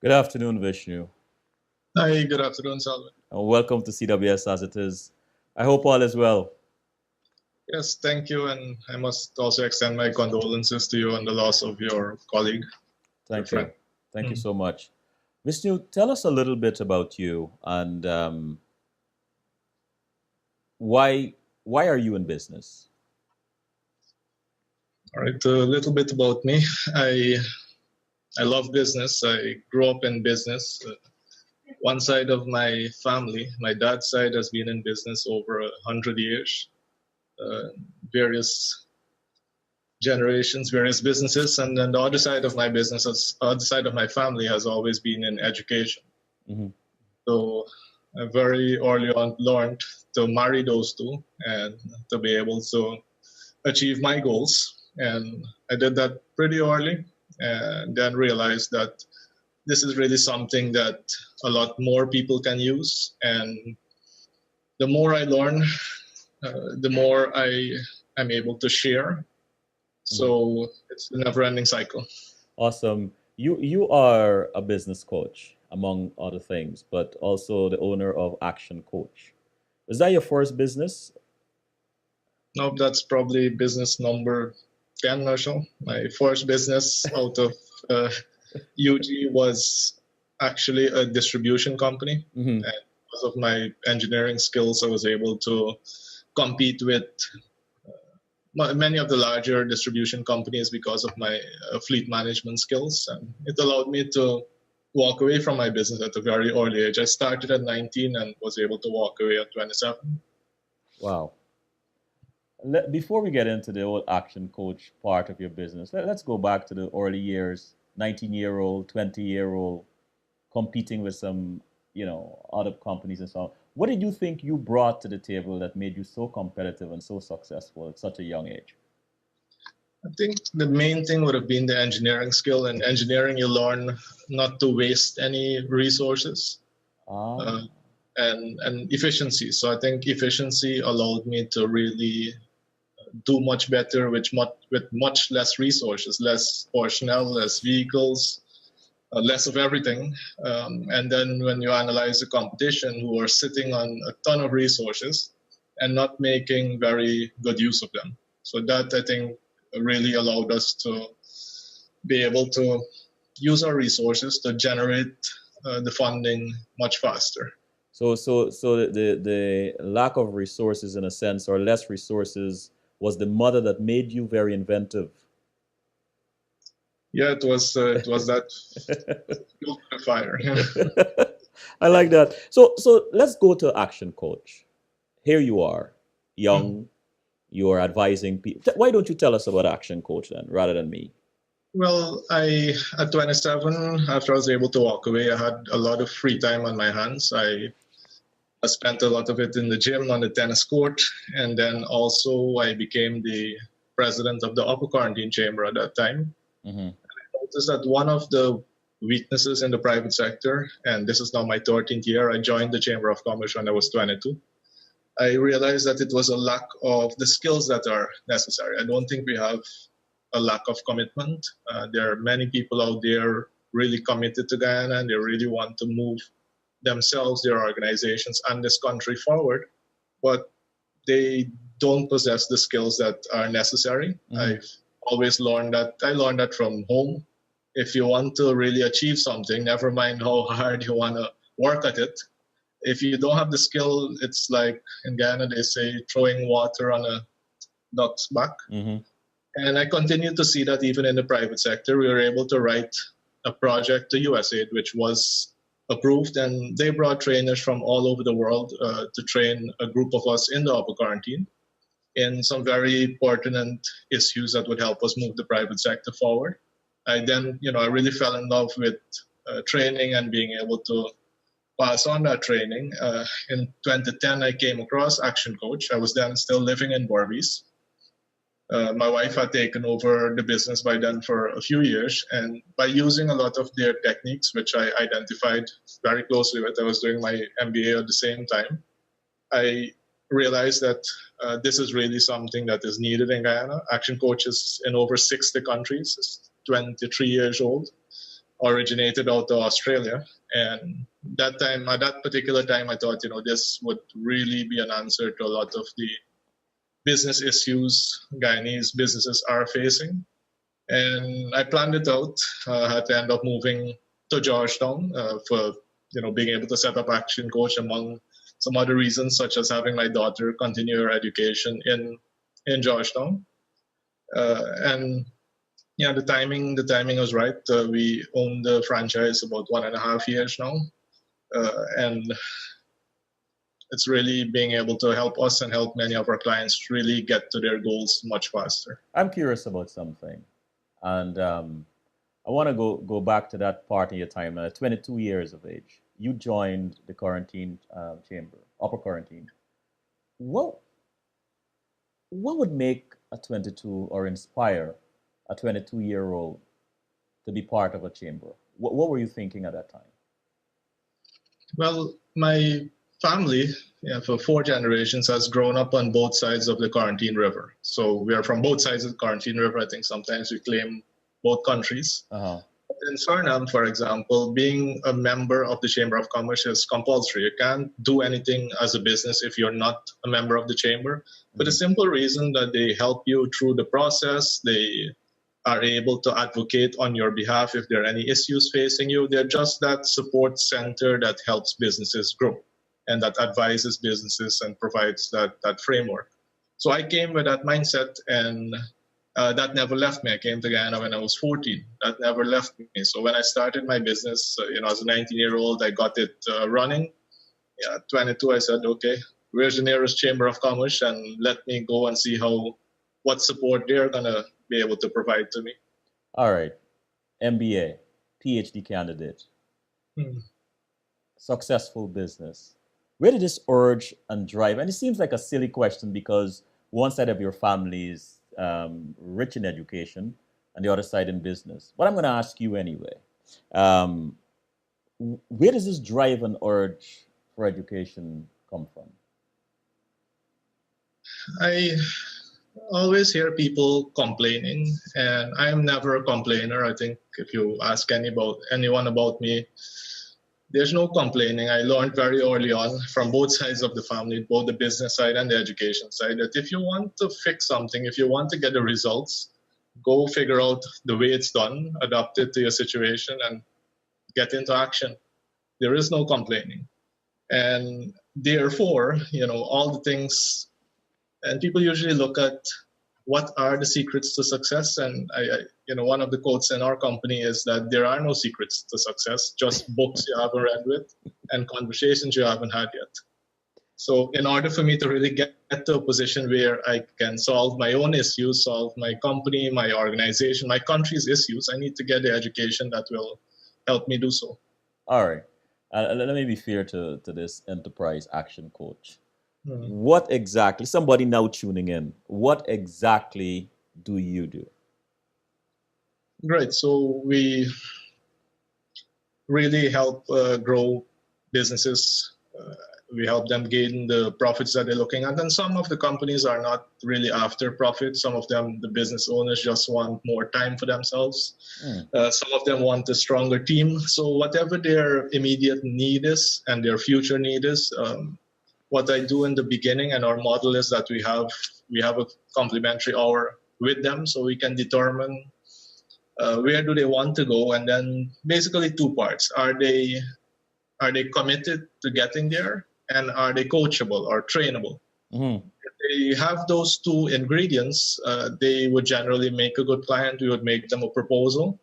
Good afternoon, Vishnu, Hi, good afternoon, Salman. and welcome to CWS As It Is. I hope all is well. Yes, thank you, and I must also extend my condolences to you on the loss of your colleague, your Thank friend. you. Thank you Mm. so much. Vishnu, tell us a little bit about you and why why are you in business? All right, a little bit about me. I I love business. I grew up in business. One side of my family, my dad's side, has been in business over 100 years. Uh, Various generations, various businesses, and then the other side of my business, other side of my family, has always been in education. Hmm. So I very early on learned to marry those two and to be able to achieve my goals. And I did that pretty early and then realized that this is really something that a lot more people can use. And the more I learn, the more I am able to share. Hmm. So it's a never ending cycle. Awesome. You are a business coach, among other things, but also the owner of Action Coach. Is that your first business? Now that's probably business number 10 or so. My first business out of uh, UG was actually a distribution company. Hmm. And because of my engineering skills, I was able to compete with many of the larger distribution companies because of my fleet management skills. And it allowed me to walk away from my business at a very early age. I started at 19 and was able to walk away at 27. Wow. Before we get into the whole Action Coach part of your business, let's go back to the early years, 19-year-old, 20-year-old, competing with some, other companies and so on. What did you think you brought to the table that made you so competitive and so successful at such a young age? I think the main thing would have been the engineering skill. In engineering, you learn not to waste any resources. Ah, Uh, and efficiency. So I think efficiency allowed me to really do much better with much less resources, less personnel, less vehicles, less of everything. And then when you analyze the competition who are sitting on a ton of resources and not making very good use of them. So that I think really allowed us to be able to use our resources to generate the funding much faster. so the lack of resources, in a sense, or less resources, was the mother that made you very inventive. Yeah, it was that fuel to the fire. I like that. So let's go to Action Coach. Here you are, young, you are advising people. Why don't you tell us about Action Coach then, rather than me? Well, I at 27, after I was able to walk away, I had a lot of free time on my hands. I spent a lot of it in the gym, on the tennis court, and then also I became the president of the Upper Quarantine Chamber at that time. Hmm. Noticed that one of the weaknesses in the private sector, and this is now my 13th year, I joined the Chamber of Commerce when I was 22. I realized that it was a lack of the skills that are necessary. I don't think we have a lack of commitment. There are many people out there really committed to Guyana and they really want to move themselves, their organizations, and this country forward, but they don't possess the skills that are necessary. Hmm. I've always learned that. I learned that from home. If you want to really achieve something, never mind how hard you want to work at it, if you don't have the skill, it's like in Ghana, they say throwing water on a duck's back. Hmm. And I continue to see that even in the private sector, we were able to write a project to USAID, which was approved, and they brought trainers from all over the world to train a group of us in the upper quarantine in some very pertinent issues that would help us move the private sector forward. I then, I really fell in love with training and being able to pass on that training. In 2010, I came across Action Coach. I was then still living in Borvis. My wife had taken over the business by then for a few years, and by using a lot of their techniques, which I identified very closely with, I was doing my MBA at the same time. I realized that this is really something that is needed in Guyana. Action Coach is in over 60 countries, it's 23 years old. originated out of Australia. And at that particular time, I thought, this would really be an answer to a lot of the business issues Guyanese businesses are facing. And I planned it out. I had to end up moving to Georgetown for being able to set up Action Coach, among some other reasons, such as having my daughter continue her education in Georgetown. And yeah, the timing was right. We own the franchise about 1.5 years now, and it's really being able to help us and help many of our clients really get to their goals much faster. I'm curious about something, and I want to go back to that part of your time. 22 years of age, you joined the quarantine chamber, upper quarantine. What would make a 22 or inspire a 22-year-old to be part of a chamber? What were you thinking at that time? Well, my family, for 4 generations, has grown up on both sides of the Quarantine River. So we are from both sides of the Quarantine River. I think sometimes we claim both countries. Uh-huh. In Suriname, for example, being a member of the Chamber of Commerce is compulsory. You can't do anything as a business if you're not a member of the chamber. For the simple reason that they help you through the process. They are able to advocate on your behalf if there are any issues facing you. They're just that support center that helps businesses grow and that advises businesses and provides that framework. So I came with that mindset, and that never left me. I came to Guyana when I was 14. That never left me. So when I started my business, as a 19-year-old, I got it running. Yeah, 22, I said, okay, where's the nearest Chamber of Commerce? And let me go and see what support they're going to be able to provide to me. All right. MBA, PhD candidate, successful business. Where did this urge and drive? And it seems like a silly question because one side of your family is rich in education and the other side in business. But I'm going to ask you anyway. Where does this drive and urge for education come from? I always hear people complaining, and I'm never a complainer. I think if you ask anyone about me, there's no complaining. I learned very early on from both sides of the family, both the business side and the education side, that if you want to fix something, if you want to get the results, go figure out the way it's done, adapt it to your situation, and get into action. There is no complaining. And therefore, all the things, and people usually look at what are the secrets to success. And one of the quotes in our company is that there are no secrets to success, just books you haven't read with and conversations you haven't had yet. So in order for me to really get to a position where I can solve my own issues, solve my company, my organization, my country's issues, I need to get the education that will help me do so. All right. Let me be fair to this enterprise action coach. What exactly, somebody now tuning in, what exactly do you do? Great. So we really help grow businesses. We help them gain the profits that they're looking at. And some of the companies are not really after profit. Some of them, the business owners just want more time for themselves. Some of them want a stronger team. So whatever their immediate need is and their future need is, what I do in the beginning and our model is that we have a complimentary hour with them so we can determine where do they want to go, and then basically 2 parts. Are they committed to getting there, and are they coachable or trainable? If they have those 2 ingredients, they would generally make a good client. We would make them a proposal,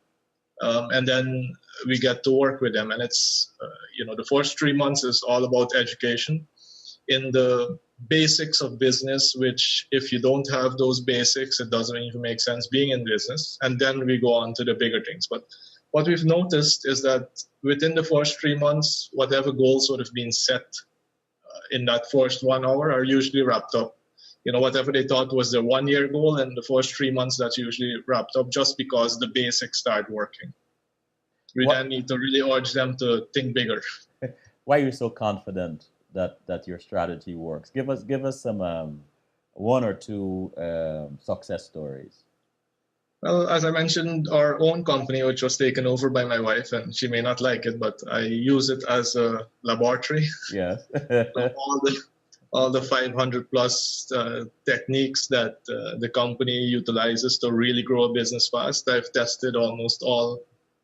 and then we get to work with them. And it's the first 3 months is all about education in the basics of business, which if you don't have those basics, it doesn't even make sense being in business. And then we go on to the bigger things. But what we've noticed is that within the first 3 months, whatever goals sort of been set in that first 1 hour are usually wrapped up. Whatever they thought was their 1-year goal, in the first 3 months, that's usually wrapped up just because the basics start working. We then need to really urge them to think bigger. Why are you so confident that your strategy works? Give us some 1 or 2 success stories. Well, as I mentioned, our own company, which was taken over by my wife, and she may not like it, but I use it as a laboratory. Yes. So all the 500 plus techniques that the company utilizes to really grow a business fast, I've tested almost all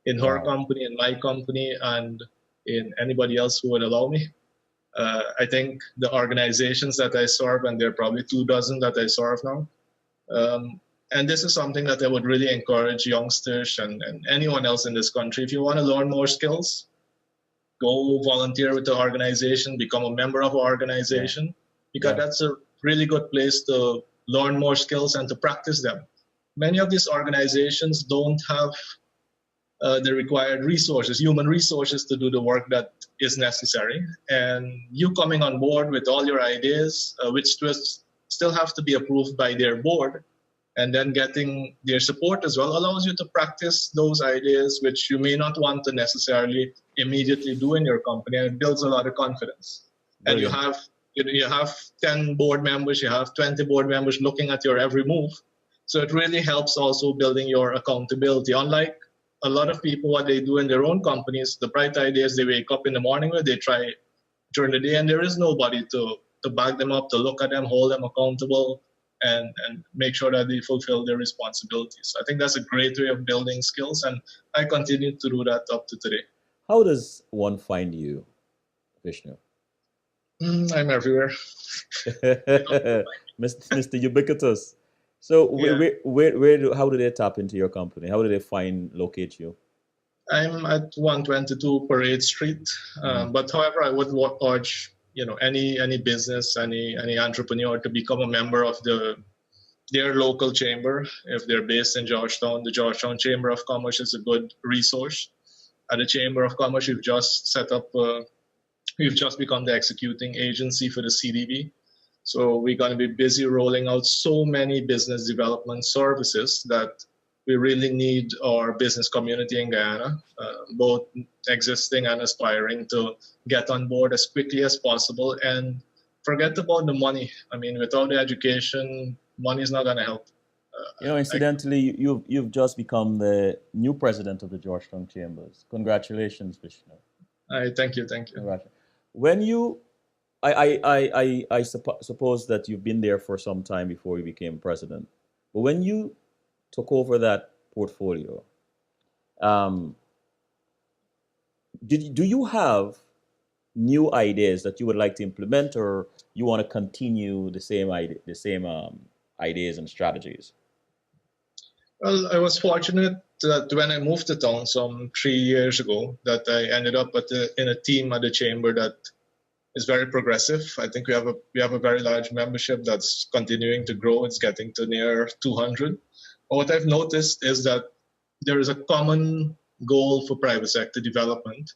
in her Wow. company, in my company, and in anybody else who would allow me. I think the organizations that I serve, and there are probably 2 dozen that I serve now. Um, and this is something that I would really encourage youngsters and anyone else in this country. If you want to learn more skills, go volunteer with the organization, become a member of an Yeah. organization, because Yeah. that's a really good place to learn more skills and to practice them. Many of these organizations don't have the required resources, human resources to do the work that is necessary. And you coming on board with all your ideas, which still have to be approved by their board, and then getting their support as well allows you to practice those ideas which you may not want to necessarily immediately do in your company, and it builds a lot of confidence. And you Brilliant. have you have 10 board members, you have 20 board members looking at your every move, so it really helps also building your accountability. Unlike a lot of people, what they do in their own companies, the bright ideas they wake up in the morning with, they try during the day, and there is nobody to back them up, to look at them, hold them accountable, and make sure that they fulfill their responsibilities. I think that's a great way of building skills, and I continue to do that up to today. How does one find you, Vishnu? I'm everywhere. You know, Mr. Ubiquitous. So yeah, how do they tap into your company? How do they locate you? I'm at 122 Parade Street. Mhm. But however, I would urge any business, any entrepreneur to become a member of their local chamber. If they're based in Georgetown, the Georgetown Chamber of Commerce is a good resource. At the Chamber of Commerce, we've just become the executing agency for the CDB. So we're going to be busy rolling out so many business development services that we really need our business community in Guyana, both existing and aspiring, to get on board as quickly as possible and forget about the money. I mean, without the education, money is not going to help. I, Incidentally, you've just become the new president of the Georgetown Chambers. Congratulations, Vishnu. I thank you, thank you. Congratulations. When you, I suppose that you've been there for some time before you became president. But when you took over that portfolio, um, do you have new ideas that you would like to implement, or you want to continue the same ideas and strategies? Well, I was fortunate that when I moved to town some 3 years ago, that I ended up in a team at the chamber that is very progressive. I think we have a very large membership that's continuing to grow. It's getting to near 200. But what I've noticed is that there is a common goal for private sector development,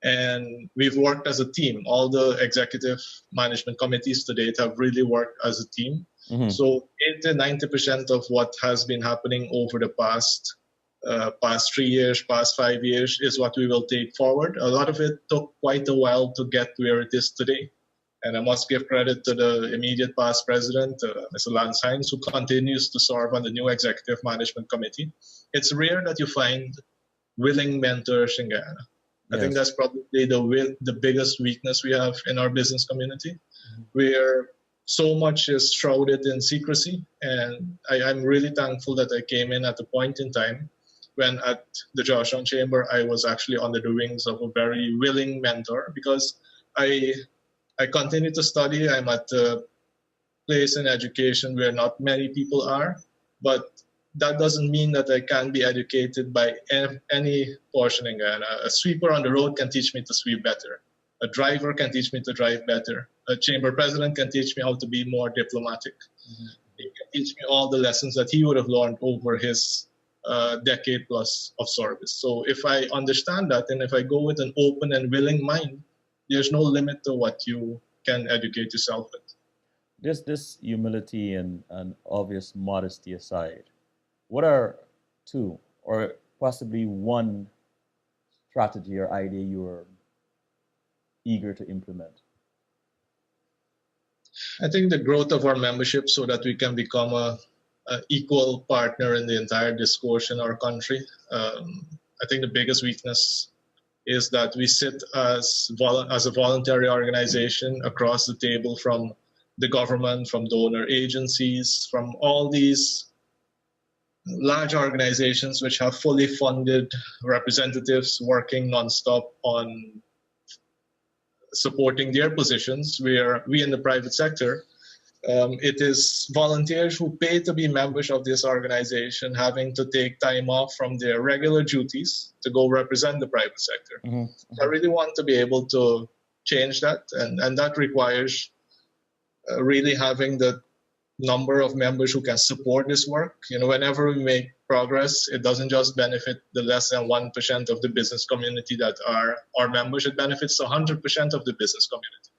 and we've worked as a team. All the executive management committees to date have really worked as a team. Mm-hmm. So 80-90% of what has been happening over the past 3 years, past 5 years, is what we will take forward. A lot of it took quite a while to get where it is today. And I must give credit to the immediate past president, Mr. Lance Hines, who continues to serve on the new executive management committee. It's rare that you find willing mentors in Guyana. I think Yes. that's probably the biggest weakness we have in our business community, where so much is shrouded in secrecy. And I'm really thankful that I came in at a point in time when at the Georgetown Chamber I was actually under the wings of a very willing mentor, because I I continue to study. I'm at a place in education where not many people are, but that doesn't mean that I can't be educated by any portion in Guyana. A sweeper on the road can teach me to sweep better. A driver can teach me to drive better. A chamber president can teach me how to be more diplomatic. Mm-hmm. He can teach me all the lessons that he would have learned over his decade plus of service. So if I understand that, and if I go with an open and willing mind, there's no limit to what you can educate yourself with. This humility and obvious modesty aside, what are two or possibly one strategy or idea you are eager to implement? I think the growth of our membership so that we can become equal partner in the entire discourse in our country. I think the biggest weakness is that we sit as a voluntary organization across the table from the government, from donor agencies, from all these large organizations which have fully funded representatives working nonstop on supporting their positions, where we in the private sector, it is volunteers who pay to be members of this organization having to take time off from their regular duties to go represent the private sector. So I really want to be able to change that, and that requires really having the number of members who can support this work. Whenever we make progress, it doesn't just benefit the less than 1% of the business community that are our members, it benefits 100% of the business community.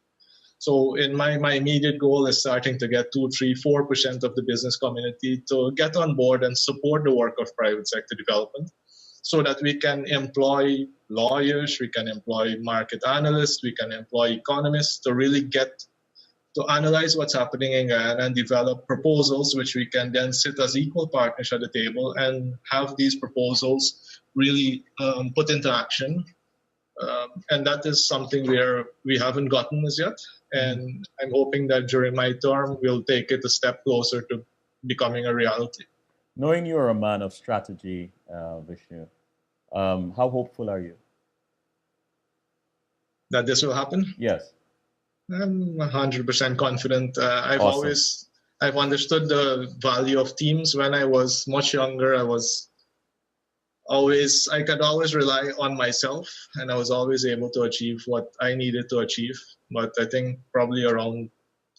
So in my immediate goal is starting to get 2, 3, 4% of the business community to get on board and support the work of private sector development, so that we can employ lawyers, we can employ market analysts, we can employ economists to really get to analyze what's happening in Guyana and develop proposals which we can then sit as equal partners at the table and have these proposals really put into action. And that is something where we haven't gotten as yet. And I'm hoping that during my term, we'll take it a step closer to becoming a reality. Knowing you're a man of strategy, Vishnu, how hopeful are you? That this will happen? Yes. I'm 100% confident. I've Awesome. I've understood the value of teams. When I was much younger, I could always rely on myself, and I was always able to achieve what I needed to achieve. But I think probably around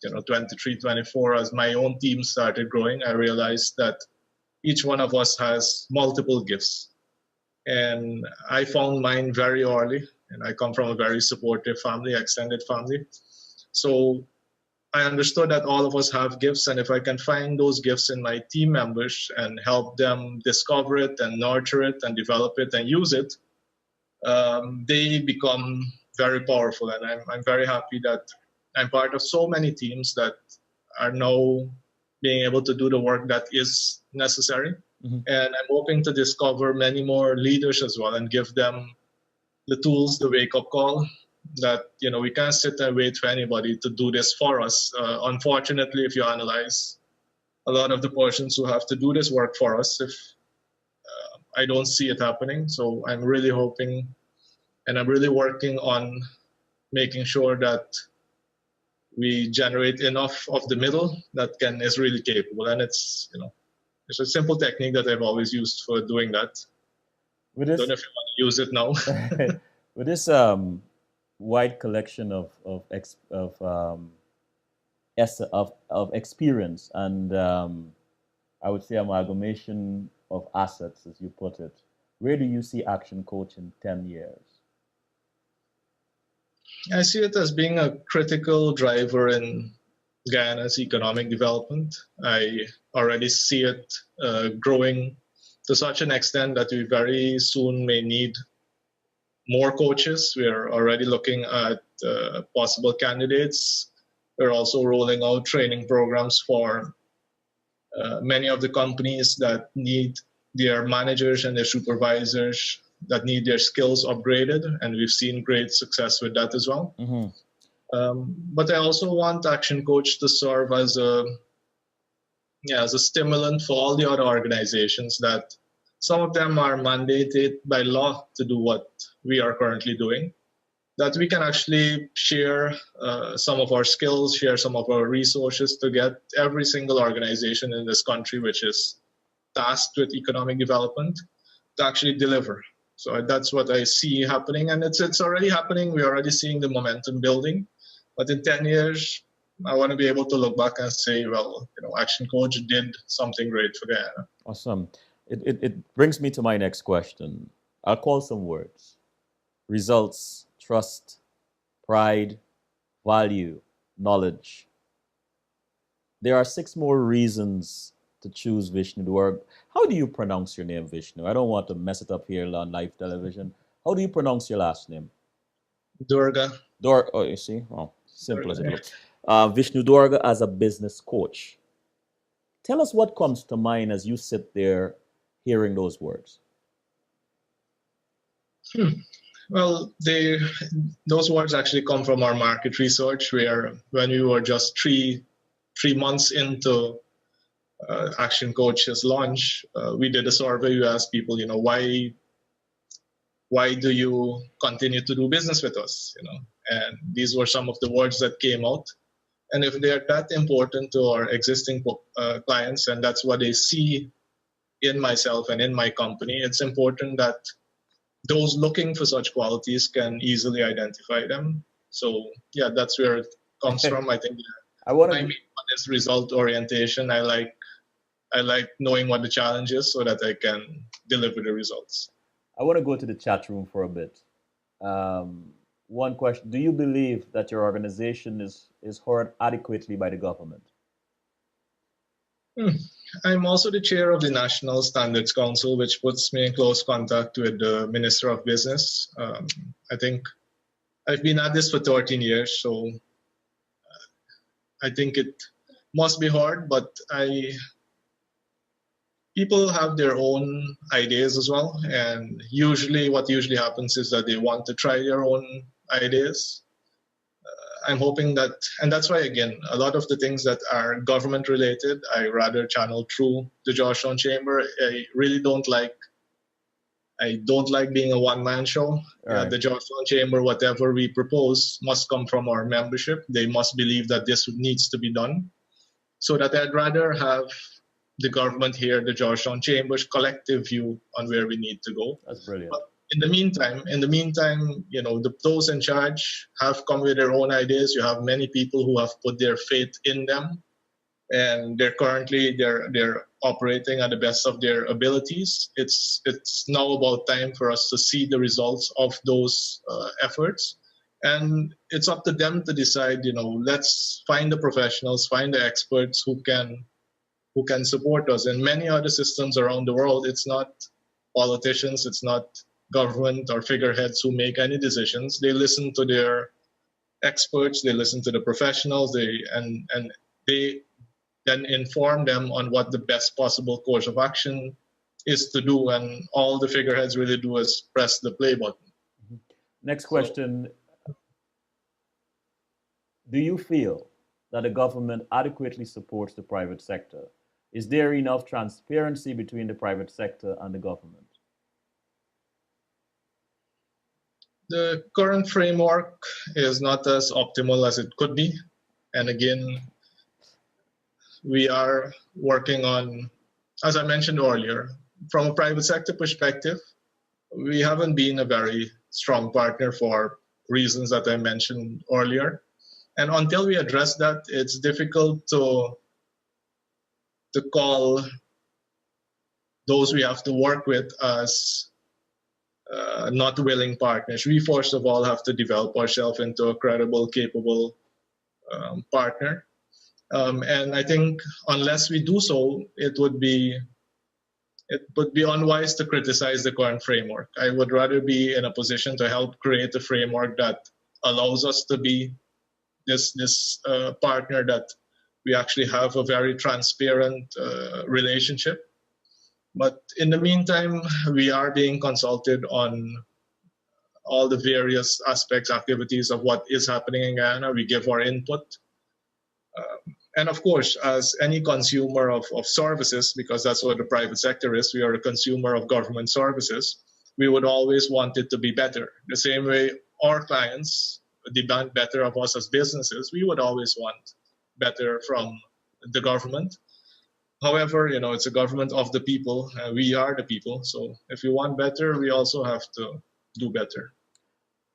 23, 24, as my own team started growing, I realized that each one of us has multiple gifts. And I found mine very early, and I come from a very supportive family, extended family. So I understood that all of us have gifts, and if I can find those gifts in my team members and help them discover it and nurture it and develop it and use it, they become very powerful. And I'm very happy that I'm part of so many teams that are now being able to do the work that is necessary. And I'm hoping to discover many more leaders as well and give them the tools, the wake-up call, that we can't sit and wait for anybody to do this for us. Unfortunately, if you analyze a lot of the persons who have to do this work for us, if I don't see it happening. So I'm really hoping, and I'm really working on making sure that we generate enough of the middle that is really capable. And it's a simple technique that I've always used for doing that. I don't know if you want to use it now. With this wide collection of experience and I would say amalgamation of assets, as you put it, where do you see Action Coach in 10 years? I see it as being a critical driver in Guyana's economic development. I already see it growing to such an extent that we very soon may need more coaches. We are already looking at possible candidates. We're also rolling out training programs for many of the companies that need their managers and their supervisors, that need their skills upgraded, and we've seen great success with that as well. But I also want Action Coach to serve as a stimulant for all the other organizations that some of them are mandated by law to do what we are currently doing, that we can actually share some of our skills, share some of our resources to get every single organization in this country which is tasked with economic development to actually deliver. So that's what I see happening, and it's already happening. We're already seeing the momentum building. But in 10 years, I want to be able to look back and say, well, Action Coach did something great for Guyana. Awesome. It brings me to my next question. I'll call some words: results, trust, pride, value, knowledge. There are 6 more reasons to choose Vishnu Doerga. How do you pronounce your name, Vishnu? I don't want to mess it up here on live television. How do you pronounce your last name? Doerga. Oh, you see? Oh, simple as it looks. Vishnu Doerga as a business coach. Tell us what comes to mind as you sit there hearing those words. Well, those words actually come from our market research, where when we were just three months into Action Coach's launch, we did a survey. We asked people, why do you continue to do business with us? And these were some of the words that came out. And if they're that important to our existing clients, and that's what they see in myself and in my company, it's important that those looking for such qualities can easily identify them. So yeah, that's where it comes from. I think I want my main one is result orientation. I like knowing what the challenge is so that I can deliver the results. I want to go to the chat room for a bit. One question: do you believe that your organization is heard adequately by the government? I'm also the chair of the National Standards Council, which puts me in close contact with the Minister of Business. I think I've been at this for 13 years, so I think it must be hard, but people have their own ideas as well, and what usually happens is that they want to try their own ideas. I'm hoping that, and that's why, again, a lot of the things that are government related, I rather channel through the Georgetown Chamber. I don't like being a one-man show. Right. The Georgetown Chamber, whatever we propose, must come from our membership. They must believe that this needs to be done. So that I'd rather have the government here, the Georgetown Chamber's collective view on where we need to go. That's brilliant. But in the meantime, those in charge have come with their own ideas. You have many people who have put their faith in them, and they're operating at the best of their abilities. It's now about time for us to see the results of those efforts, and it's up to them to decide. Let's find the professionals, find the experts who can support us. In many other systems around the world, it's not politicians, it's not government or figureheads who make any decisions. They listen to their experts, they listen to the professionals, and they then inform them on what the best possible course of action is to do, and all the figureheads really do is press the play button. Next question. Do you feel that the government adequately supports the private sector? Is there enough transparency between the private sector and the government? The current framework is not as optimal as it could be. And again, we are working on, as I mentioned earlier, from a private sector perspective, we haven't been a very strong partner for reasons that I mentioned earlier. And until we address that, it's difficult to call those we have to work with as not willing partners. We first of all have to develop ourselves into a credible, capable partner. And I think unless we do so, it would be unwise to criticize the current framework. I would rather be in a position to help create a framework that allows us to be this partner that we actually have a very transparent relationship. But in the meantime, we are being consulted on all the various aspects, activities of what is happening in Guyana. We give our input. And of course, as any consumer of services, because that's what the private sector is, we are a consumer of government services, we would always want it to be better. The same way our clients demand better of us as businesses, we would always want better from the government. However, it's a government of the people. We are the people. So if we want better, we also have to do better.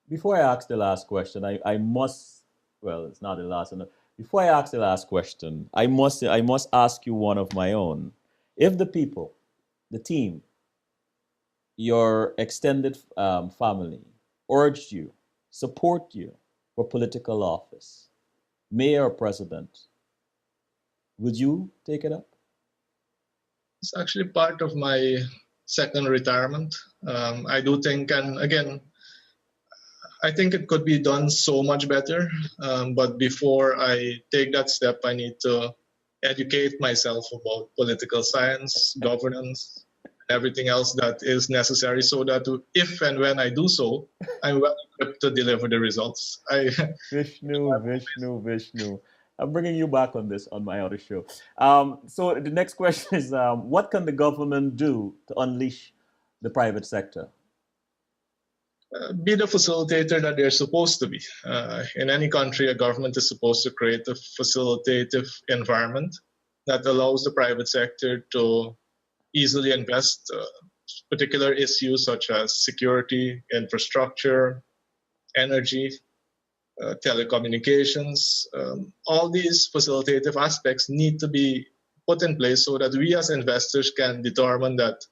Before I ask the last question, I must, well, it's not the last one. Before I ask the last question, I must ask you one of my own. If the people, the team, your extended family urged you, support you for political office, mayor or president, would you take it up? It's actually part of my second retirement. I do think, and again, I think it could be done so much better. But before I take that step, I need to educate myself about political science, governance, everything else that is necessary so that if and when I do so, I'm well equipped to deliver the results. Vishnu. I'm bringing you back on this on my other show. So the next question is, what can the government do to unleash the private sector? Be the facilitator that they're supposed to be. In any country, a government is supposed to create a facilitative environment that allows the private sector to easily invest particular issues such as security, infrastructure, energy, telecommunications. All these facilitative aspects need to be put in place so that we as investors can determine that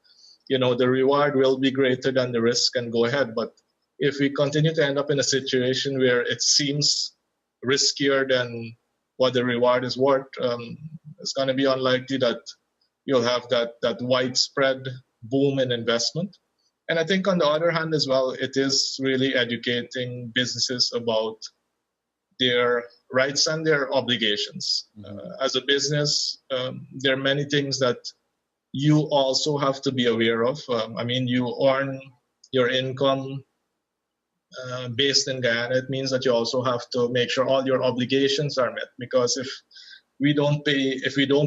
the reward will be greater than the risk and go ahead. But if we continue to end up in a situation where it seems riskier than what the reward is worth, it's going to be unlikely that you'll have that widespread boom in investment. And I think on the other hand as well, it is really educating businesses about their rights and their obligations. As a business, there are many things that you also have to be aware of. You earn your income based in Guyana. It means that you also have to make sure all your obligations are met. Because if we don't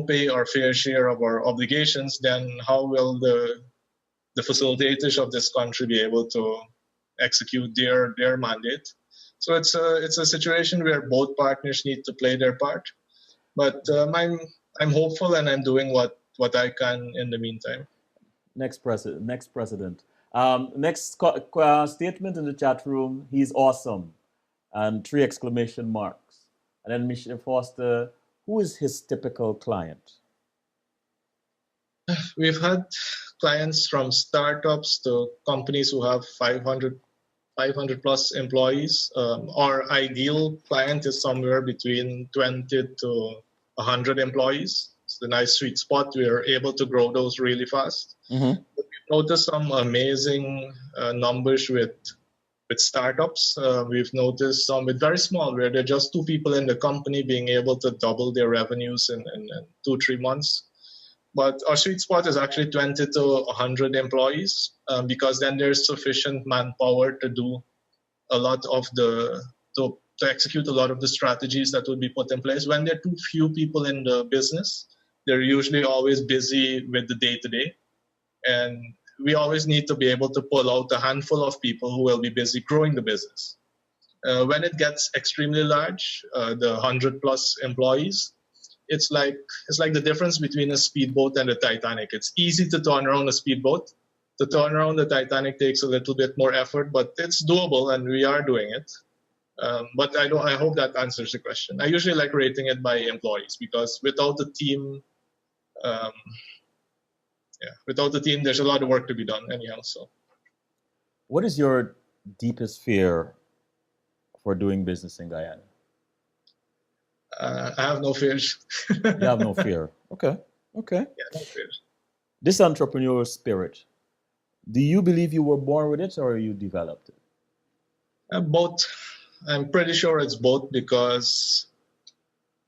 pay our fair share of our obligations, then how will the facilitators of this country be able to execute their mandate? So it's a situation where both partners need to play their part. But I'm hopeful, and I'm doing what I can in the meantime. Next president. Next statement in the chat room. He's awesome, and 3 exclamation marks. And then Michelle Foster. Who is his typical client? We've had clients from startups to companies who have 500 plus employees. Our ideal client is somewhere between 20 to 100 employees. It's the nice sweet spot. We are able to grow those really fast. We've noticed some amazing numbers with startups. We've noticed some with very small, where they're just 2 people in the company being able to double their revenues in 2-3 months. But our sweet spot is actually 20 to 100 employees, because then there's sufficient manpower to do a lot of to execute a lot of the strategies that would be put in place. When there are too few people in the business, they're usually always busy with the day-to-day. And we always need to be able to pull out a handful of people who will be busy growing the business. When it gets extremely large, the 100 plus employees, it's like the difference between a speedboat and a Titanic. It's easy to turn around a speedboat. To turn around the Titanic takes a little bit more effort, but it's doable, and we are doing it. But I hope that answers the question. I usually like rating it by employees, because without the team, there's a lot of work to be done anyhow. So, what is your deepest fear for doing business in Guyana? I have no fears. You have no fear. Okay. Yeah, no fears. This entrepreneurial spirit, do you believe you were born with it, or you developed it? Both. I'm pretty sure it's both, because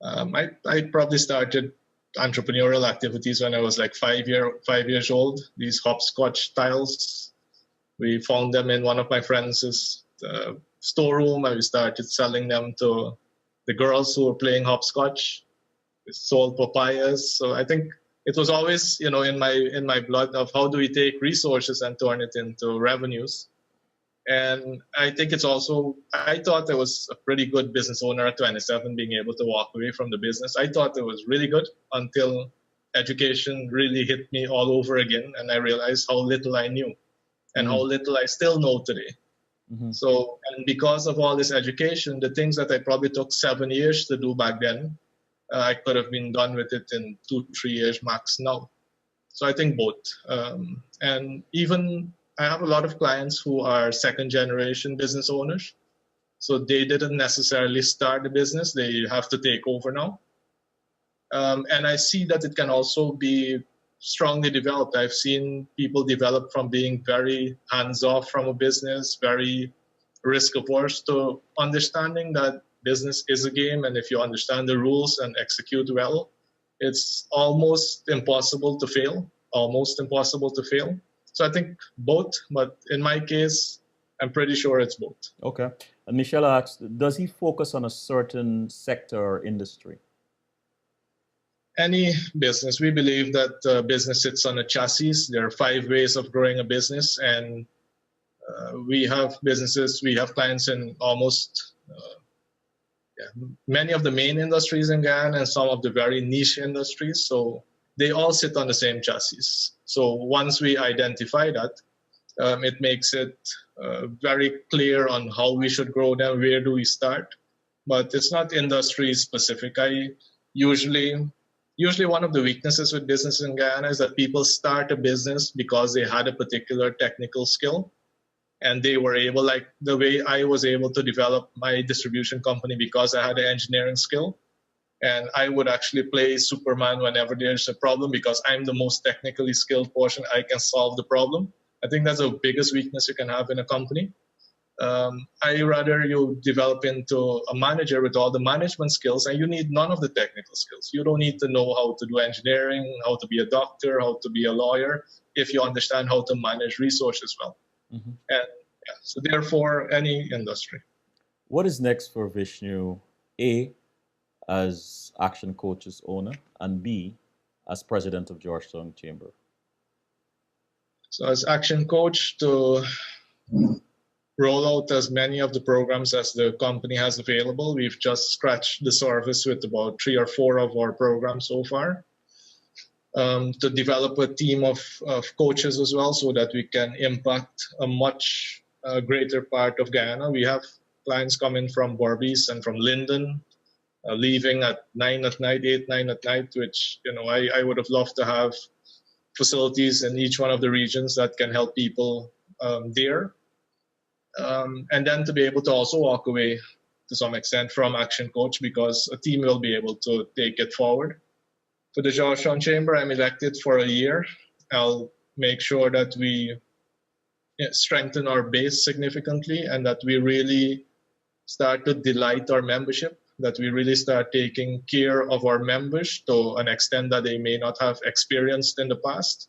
I probably started entrepreneurial activities when I was like 5 years old. These hopscotch tiles, we found them in one of my friends' storeroom, and we started selling them to the girls who were playing hopscotch. We sold papayas. So I think it was always, in my blood of how do we take resources and turn it into revenues. And I think it's also, I thought I was a pretty good business owner at 27, being able to walk away from the business. I thought it was really good until education really hit me all over again. And I realized how little I knew and how little I still know today. So, and because of all this education, the things that I probably took 7 years to do back then, I could have been done with it in 2-3 years max now. So I think both. And even I have a lot of clients who are second generation business owners. So they didn't necessarily start the business. They have to take over now. And I see that it can also be strongly developed. I've seen people develop from being very hands-off from a business, very risk-averse, to understanding that business is a game, and if you understand the rules and execute well, it's almost impossible to fail. Almost impossible to fail. So I think both, but in my case, I'm pretty sure it's both. Okay. And Michelle asked, does he focus on a certain sector or industry? Any business, we believe that business sits on a chassis. There are 5 ways of growing a business, and we have businesses, we have clients in almost many of the main industries in Guyana and some of the very niche industries. So they all sit on the same chassis. So once we identify that, it makes it very clear on how we should grow them, where do we start. But it's not industry specific. Usually one of the weaknesses with business in Guyana is that people start a business because they had a particular technical skill, and they were able, like the way I was able to develop my distribution company because I had an engineering skill. And I would actually play Superman whenever there's a problem because I'm the most technically skilled portion. I can solve the problem. I think that's the biggest weakness you can have in a company. I rather you develop into a manager with all the management skills, and you need none of the technical skills. You don't need to know how to do engineering, how to be a doctor, how to be a lawyer, if you understand how to manage resources well. Mm-hmm. And so therefore, any industry. What is next for Vishnu? A, as Action Coach's owner, and B, as president of Georgetown Chamber? So as Action Coach, to roll out as many of the programs as the company has available. We've just scratched the surface with about 3 or 4 of our programs so far. To develop a team of coaches as well so that we can impact a much greater part of Guyana. We have clients coming from Berbice and from Linden, leaving at 9 at night, 8, 9 at night, which I would have loved to have facilities in each one of the regions that can help people there. And then to be able to also walk away to some extent from Action Coach because a team will be able to take it forward. For the Georgetown Chamber, I'm elected for a year. I'll make sure that we strengthen our base significantly and that we really start to delight our membership, that we really start taking care of our members to an extent that they may not have experienced in the past.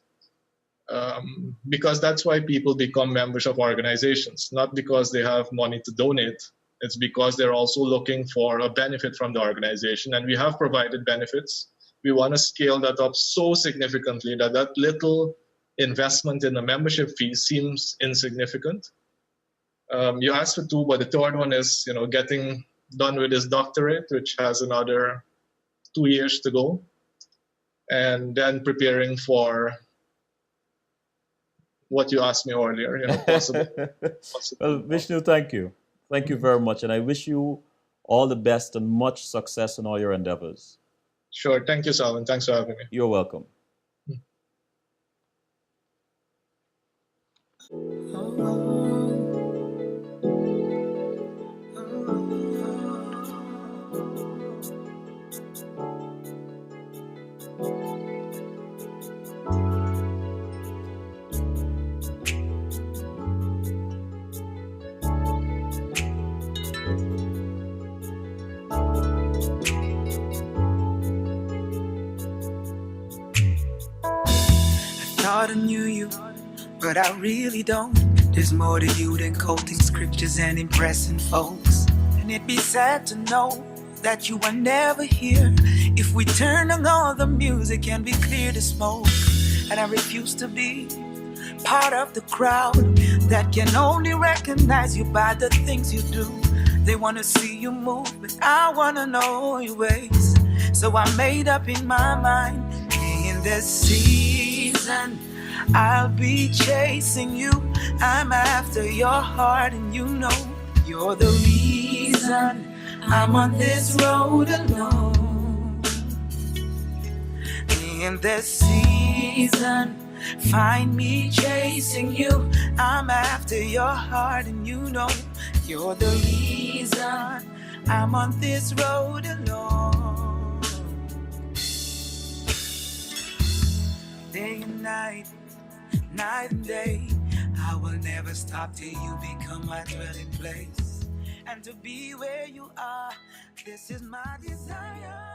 Because that's why people become members of organizations, not because they have money to donate. It's because they're also looking for a benefit from the organization, and we have provided benefits. We want to scale that up so significantly that that little investment in the membership fee seems insignificant. You asked for 2, but the third one is getting done with his doctorate, which has another 2 years to go, and then preparing for what you asked me earlier, possible. Well, Vishnu, thank you. Thank you very much. And I wish you all the best and much success in all your endeavors. Sure. Thank you, Salman. Thanks for having me. You're welcome. I knew you, but I really don't. There's more to you than quoting scriptures and impressing folks. And it'd be sad to know that you are never here. If we turn on all the music and we clear the smoke, and I refuse to be part of the crowd that can only recognize you by the things you do. They wanna see you move, but I wanna know your ways. So I made up in my mind, in this season I'll be chasing you. I'm after your heart, and you know you're the reason I'm on this road alone. In this season, find me chasing you. I'm after your heart, and you know you're the reason I'm on this road alone. Day and night, night and day, I will never stop till you become my dwelling place. And to be where you are, this is my desire.